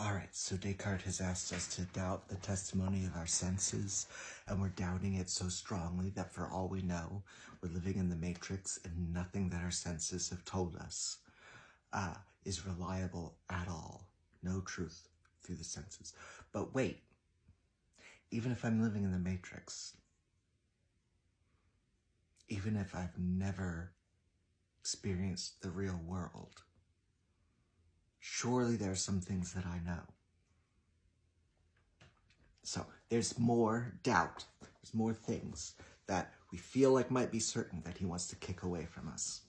All right, so Descartes has asked us to doubt the testimony of our senses, and we're doubting it so strongly that for all we know, we're living in the matrix and nothing that our senses have told us is reliable at all. No truth through the senses. But wait, even if I'm living in the matrix, even if I've never experienced the real world, surely there are some things that I know. So there's more doubt, there's more things that we feel like might be certain that he wants to kick away from us.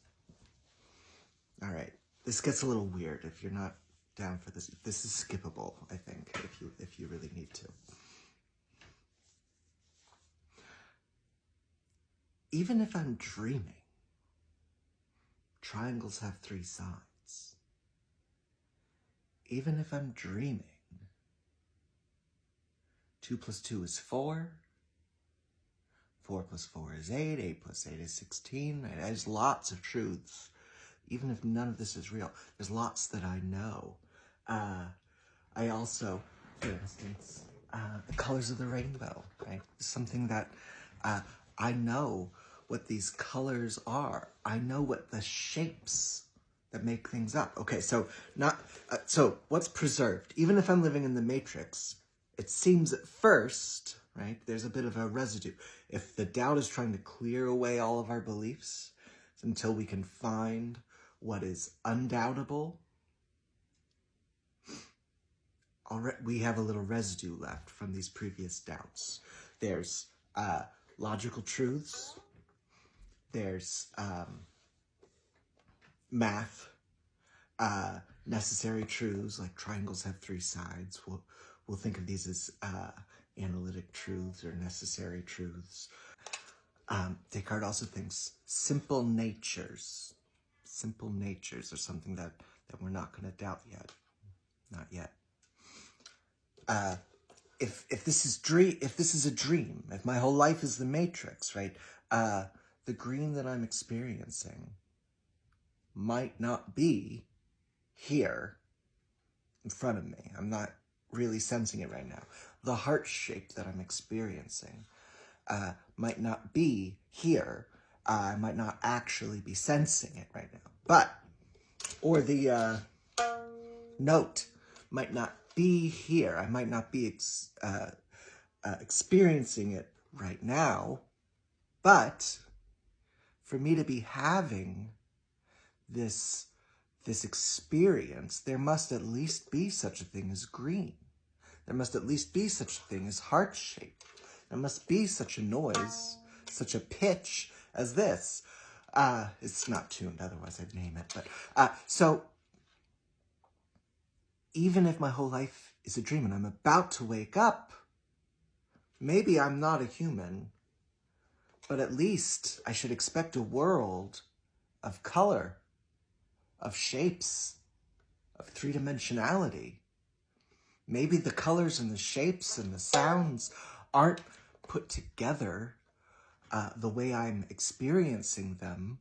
All right, this gets a little weird if you're not down for this. This is skippable, I think, if you really need to. Even if I'm dreaming, triangles have 3 sides. Even if I'm dreaming, 2 plus 2 is 4. 4 plus 4 is 8. 8 plus 8 is 16. Right? There's lots of truths. Even if none of this is real, there's lots that I know. I also, for instance, the colors of the rainbow, right? Something that I know what these colors are. I know what the shapes that make things up. Okay, so so what's preserved? Even if I'm living in the matrix, it seems at first, right, there's a bit of a residue. If the doubt is trying to clear away all of our beliefs until we can find what is undoubtable, we have a little residue left from these previous doubts. There's logical truths. There's math, necessary truths, like triangles have 3 sides. We'll think of these as analytic truths or necessary truths. Descartes also thinks simple natures are something that we're not going to doubt yet. Not yet. If this is a dream, if my whole life is the matrix, right? The green that I'm experiencing might not be here in front of me. I'm not really sensing it right now. The heart shape that I'm experiencing might not be here. I might not actually be sensing it right now. Or the note might not be here. I might not be experiencing it right now. But for me to be having this experience, there must at least be such a thing as green. There must at least be such a thing as heart shape. There must be such a noise, such a pitch as this. It's not tuned, otherwise I'd name it. But so even if my whole life is a dream and I'm about to wake up, maybe I'm not a human, but at least I should expect a world of color, of shapes, of 3-dimensionality. Maybe the colors and the shapes and the sounds aren't put together the way I'm experiencing them.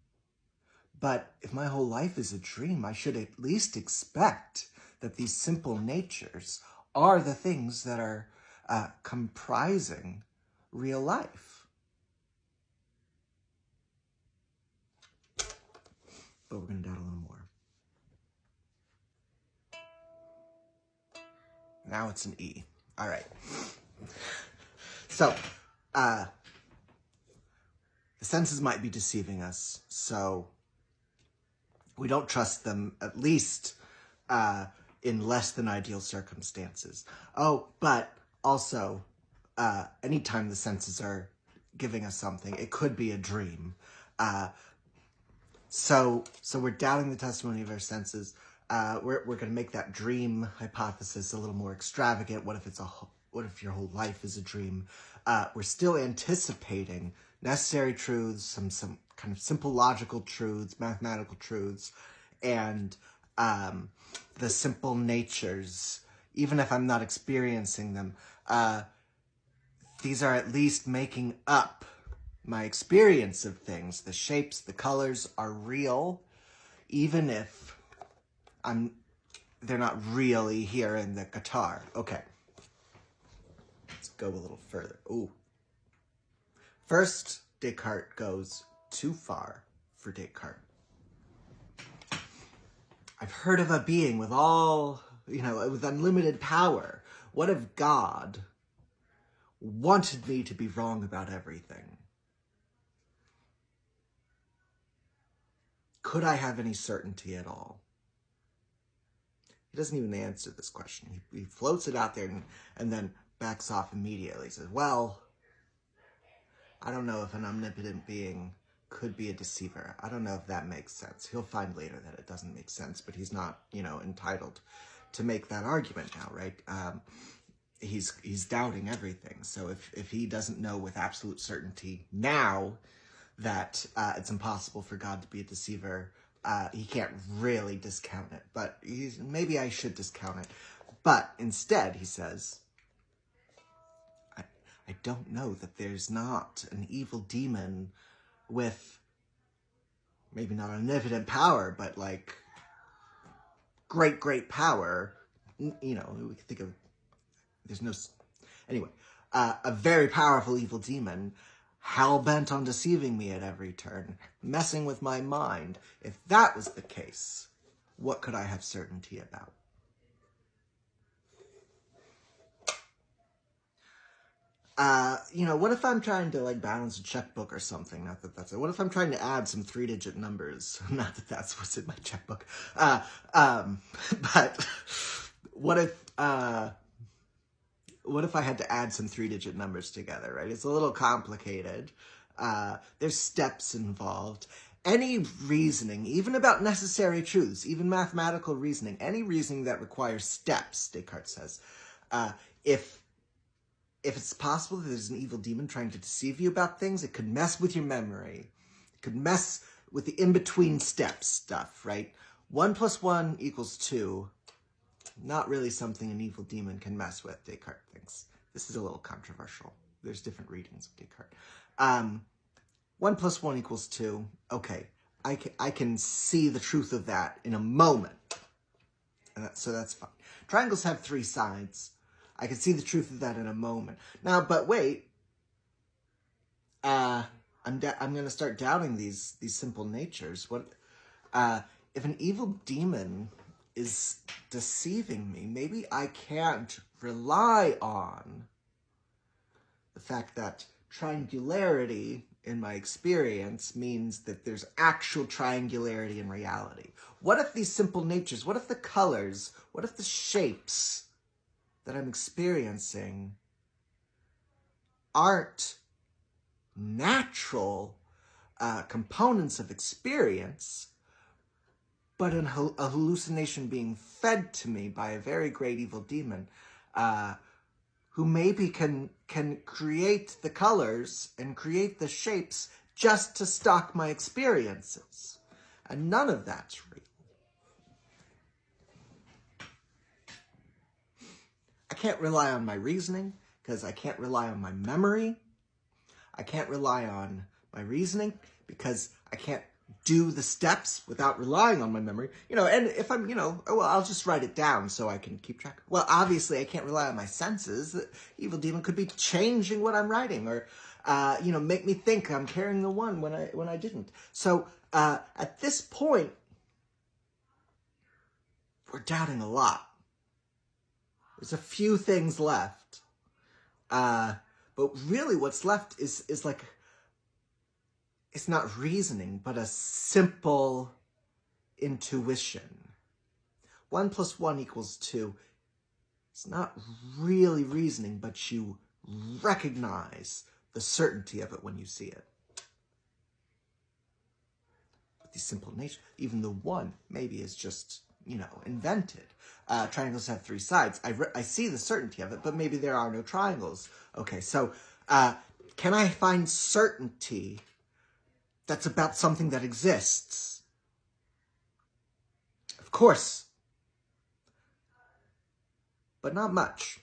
But if my whole life is a dream, I should at least expect that these simple natures are the things that are comprising real life. But we're going to doubt a little more. Now it's an E. All right. So, the senses might be deceiving us, so we don't trust them, at least in less than ideal circumstances. Oh, but also, anytime the senses are giving us something, it could be a dream. So we're doubting the testimony of our senses. We're going to make that dream hypothesis a little more extravagant. What if your whole life is a dream? We're still anticipating necessary truths, some kind of simple logical truths, mathematical truths, and the simple natures. Even if I'm not experiencing them, these are at least making up my experience of things. The shapes, the colors are real, even if they're not really here in the guitar. Okay. Let's go a little further. Ooh. First, Descartes goes too far for Descartes. I've heard of a being with with unlimited power. What if God wanted me to be wrong about everything? Could I have any certainty at all? He doesn't even answer this question. He floats it out there and then backs off immediately. He says, well, I don't know if an omnipotent being could be a deceiver. I don't know if that makes sense. He'll find later that it doesn't make sense, but he's not, entitled to make that argument now, right? He's doubting everything. So if he doesn't know with absolute certainty now that it's impossible for God to be a deceiver, he can't really discount it. But maybe I should discount it. But instead, he says, I don't know that there's not an evil demon with maybe not omnipotent power, but like great power. We can think of, a very powerful evil demon hell-bent on deceiving me at every turn, messing with my mind. If that was the case, what could I have certainty about? What if I'm trying to balance a checkbook or something? Not that that's it. What if I'm trying to add some 3-digit numbers? Not that that's what's in my checkbook. But what if I had to add some 3-digit numbers together, right? It's a little complicated. There's steps involved. Any reasoning, even about necessary truths, even mathematical reasoning, any reasoning that requires steps, Descartes says, if it's possible that there's an evil demon trying to deceive you about things, it could mess with your memory. It could mess with the in-between steps stuff, right? 1 + 1 = 2. Not really something an evil demon can mess with, Descartes thinks. This is a little controversial. There's different readings of Descartes. 1 + 1 = 2. Okay, I can see the truth of that in a moment. So that's fine. Triangles have 3 sides. I can see the truth of that in a moment. Now, but wait. I'm going to start doubting these simple natures. What if an evil demon is deceiving me? Maybe I can't rely on the fact that triangularity in my experience means that there's actual triangularity in reality. What if these simple natures, what if the colors, what if the shapes that I'm experiencing aren't natural components of experience, but a hallucination being fed to me by a very great evil demon who maybe can create the colors and create the shapes just to stock my experiences. And none of that's real. I can't rely on my reasoning because I can't rely on my memory. I can't rely on my reasoning because I can't do the steps without relying on my memory. And if I'm, I'll just write it down so I can keep track. Well, obviously I can't rely on my senses. The evil demon could be changing what I'm writing or, make me think I'm carrying the 1 when I didn't. So, at this point, we're doubting a lot. There's a few things left. But really what's left is it's not reasoning, but a simple intuition. 1 + 1 = 2. It's not really reasoning, but you recognize the certainty of it when you see it. But these simple natures, even the 1 maybe is just, invented. Triangles have 3 sides. I see the certainty of it, but maybe there are no triangles. Okay, so can I find certainty that's about something that exists? Of course. But not much.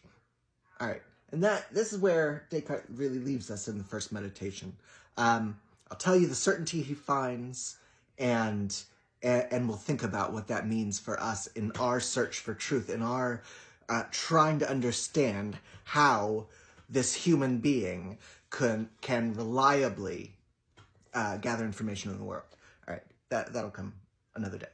All right, and this is where Descartes really leaves us in the first meditation. I'll tell you the certainty he finds, and and we'll think about what that means for us in our search for truth, in our trying to understand how this human being can reliably gather information in the world. All right, that'll come another day.